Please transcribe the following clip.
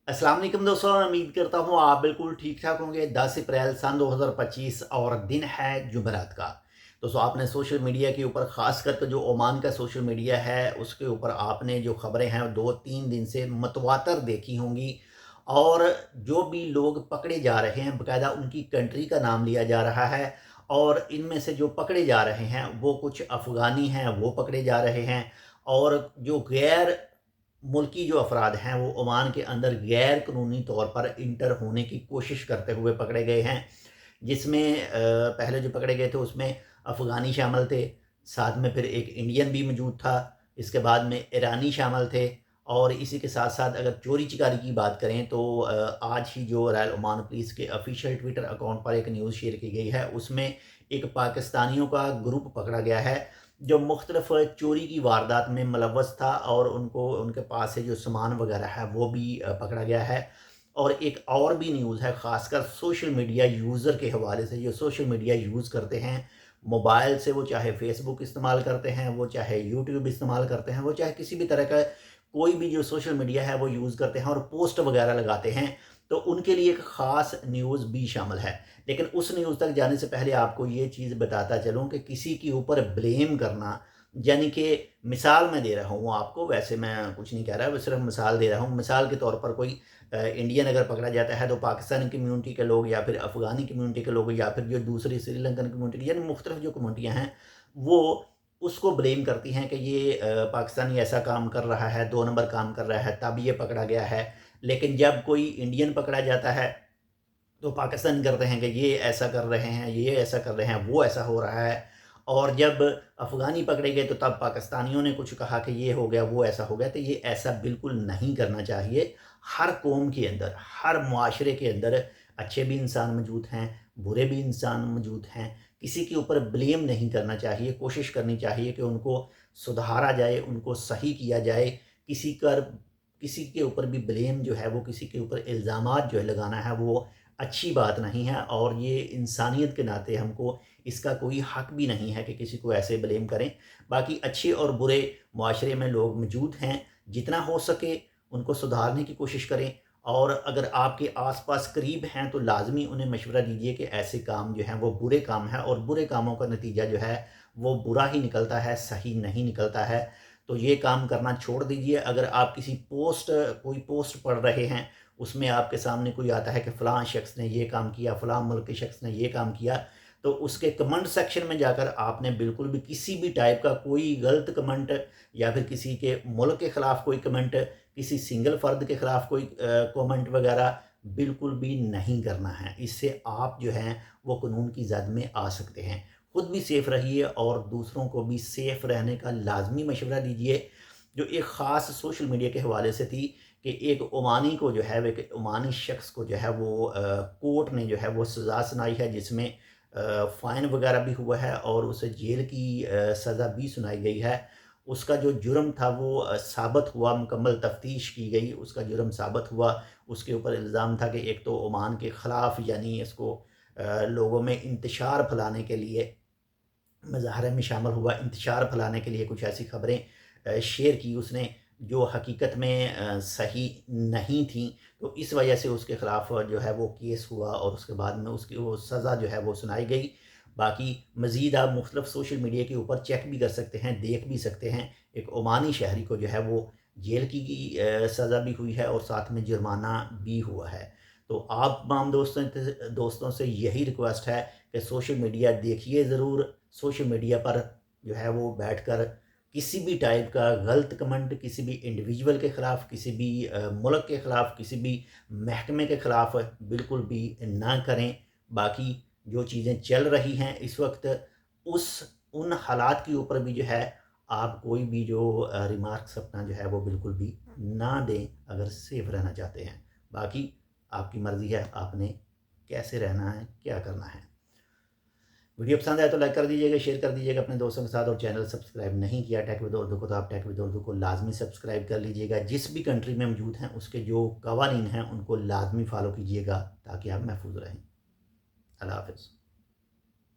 अस्सलाम वालेकुम दोस्तों, मैं उम्मीद करता हूँ आप बिल्कुल ठीक ठाक होंगे। 10 अप्रैल सन 2025 और दिन है जुमेरात का। दोस्तों, आपने सोशल मीडिया के ऊपर ख़ास करके जो ओमान का सोशल मीडिया है उसके ऊपर आपने जो ख़बरें हैं 2-3 दिन से मतवातर देखी होंगी। और जो भी लोग पकड़े जा रहे हैं बाकायदा उनकी कंट्री का नाम लिया जा रहा है। और इनमें से जो पकड़े जा रहे हैं वो कुछ अफ़गानी हैं, वो पकड़े जा रहे हैं। और जो गैर मुल्की जो अफराद हैं वो ओमान के अंदर गैर कानूनी तौर पर इंटर होने की कोशिश करते हुए पकड़े गए हैं। जिसमें पहले जो पकड़े गए थे उसमें अफ़गानी शामिल थे, साथ में फिर एक इंडियन भी मौजूद था, इसके बाद में ईरानी शामिल थे। और इसी के साथ साथ अगर चोरी चिकारी की बात करें तो आज ही जो रॉयल ओमान पुलिस के ऑफिशियल ट्विटर अकाउंट पर एक न्यूज़ शेयर की गई है, उसमें एक पाकिस्तानियों का ग्रुप पकड़ा गया है जो मुख्तलिफ चोरी की वारदात में मुलव्वस था। और उनको उनके पास से जो सामान वगैरह है वो भी पकड़ा गया है। और एक और भी न्यूज़ है ख़ासकर सोशल मीडिया यूज़र के हवाले से, जो सोशल मीडिया यूज़ करते हैं मोबाइल से, वो चाहे फेसबुक इस्तेमाल करते हैं, वो चाहे यूट्यूब इस्तेमाल करते हैं, वो चाहे किसी भी तरह का कोई भी जो सोशल मीडिया है वो यूज़ करते हैं और पोस्ट वगैरह लगाते हैं, तो उनके लिए एक ख़ास न्यूज़ भी शामिल है। लेकिन उस न्यूज़ तक जाने से पहले आपको ये चीज़ बताता चलूँ कि किसी के ऊपर ब्लेम करना, यानी कि मिसाल मैं दे रहा हूँ आपको, वैसे मैं कुछ नहीं कह रहा, मैं सिर्फ मिसाल दे रहा हूँ। मिसाल के तौर पर कोई इंडियन अगर पकड़ा जाता है तो पाकिस्तानी कम्यूनिटी के लोग या फिर अफ़गानी कम्यूनिटी के लोग या फिर जो दूसरी श्रीलंकन कम्यूनिटी, यानी मुख्तलिफ जो कम्यूनिटियाँ हैं वो उसको ब्लेम करती हैं कि ये पाकिस्तानी ऐसा काम कर रहा है, 2 नंबर काम कर रहा है, तब ये पकड़ा गया है। लेकिन जब कोई इंडियन पकड़ा जाता है तो पाकिस्तान करते हैं कि ये ऐसा कर रहे हैं, ये ऐसा कर रहे हैं, वो ऐसा हो रहा है। और जब अफ़गानी पकड़े गए तो तब पाकिस्तानियों ने कुछ कहा कि ये हो गया, वो ऐसा हो गया। तो ये ऐसा बिल्कुल नहीं करना चाहिए। हर कौम के अंदर, हर मुआशरे के अंदर अच्छे भी इंसान मौजूद हैं, बुरे भी इंसान मौजूद हैं। किसी के ऊपर ब्लेम नहीं करना चाहिए, कोशिश करनी चाहिए कि उनको सुधारा जाए, उनको सही किया जाए। किसी के ऊपर भी ब्लेम जो है वो, किसी के ऊपर इल्ज़ामात जो है लगाना है वो अच्छी बात नहीं है। और ये इंसानियत के नाते हमको इसका कोई हक भी नहीं है कि किसी को ऐसे ब्लेम करें। बाकी अच्छे और बुरे मुआशरे में लोग मौजूद हैं, जितना हो सके उनको सुधारने की कोशिश करें। और अगर आपके आसपास करीब हैं तो लाजमी उन्हें मशवरा दीजिए कि ऐसे काम जो हैं वो बुरे काम हैं और बुरे कामों का नतीजा जो है वो बुरा ही निकलता है, सही नहीं निकलता है। तो ये काम करना छोड़ दीजिए। अगर आप कोई पोस्ट पढ़ रहे हैं, उसमें आपके सामने कोई आता है कि फ़लाँ शख्स ने ये काम किया, फ़लाँ मुल्क के शख्स ने ये काम किया, तो उसके कमेंट सेक्शन में जाकर आपने बिल्कुल भी किसी भी टाइप का कोई गलत कमेंट या फिर किसी के मुल्क के ख़िलाफ़ कोई कमेंट, किसी सिंगल फ़र्द के ख़िलाफ़ कोई कमेंट वगैरह बिल्कुल भी नहीं करना है। इससे आप जो हैं वो कानून की ज़द में आ सकते हैं। खुद भी सेफ़ रहिए और दूसरों को भी सेफ़ रहने का लाज़मी मशवरा दीजिए। जो एक ख़ास सोशल मीडिया के हवाले से थी कि एक ओमानी को जो है, वो एक ओमानी शख्स को जो है वो कोर्ट ने जो है वो सज़ा सुनाई है, जिसमें फ़ाइन वगैरह भी हुआ है और उसे जेल की सज़ा भी सुनाई गई है। उसका जो जुर्म था वो साबित हुआ, मुकम्मल तफ्तीश की गई, उसका जुर्म साबित हुआ। उसके ऊपर इल्ज़ाम था कि एक तो ओमान के ख़िलाफ़, यानी इसको लोगों में इंतशार फैलाने के लिए, मुज़ाहरे में शामिल हुआ, इंतशार फैलाने के लिए कुछ ऐसी ख़बरें शेयर की उसने जो हकीकत में सही नहीं थी। तो इस वजह से उसके ख़िलाफ़ जो है वो केस हुआ और उसके बाद में उसकी वो सज़ा जो है वो सुनाई गई। बाकी मज़ीद आप मुख्तलिफ सोशल मीडिया के ऊपर चेक भी कर सकते हैं, देख भी सकते हैं। एक ओमानी शहरी को जो है वो जेल की सज़ा भी हुई है और साथ में जुर्माना भी हुआ है। तो आप तमाम दोस्तों से यही रिक्वेस्ट है कि सोशल मीडिया देखिए ज़रूर। सोशल मीडिया पर जो है वो बैठकर किसी भी टाइप का गलत कमेंट किसी भी इंडिविजुअल के ख़िलाफ़, किसी भी मुल्क के ख़िलाफ़, किसी भी महकमे के ख़िलाफ़ बिल्कुल भी ना करें। बाकी जो चीज़ें चल रही हैं इस वक्त, उस उन हालात के ऊपर भी जो है आप कोई भी जो रिमार्क्स अपना जो है वो बिल्कुल भी ना दें अगर सेफ़ रहना चाहते हैं। बाकी आपकी मर्ज़ी है, आपने कैसे रहना है, क्या करना है। वीडियो पसंद आए तो लाइक कर दीजिएगा, शेयर कर दीजिएगा अपने दोस्तों के साथ। और चैनल सब्सक्राइब नहीं किया टेक विद उर्दू को तो आप टेक विद उर्दू को लाजमी सब्सक्राइब कर लीजिएगा। जिस भी कंट्री में मौजूद हैं उसके जो कवानीन हैं उनको लाजमी फॉलो कीजिएगा ताकि आप महफूज रहें। अल्लाह हाफ़िज़।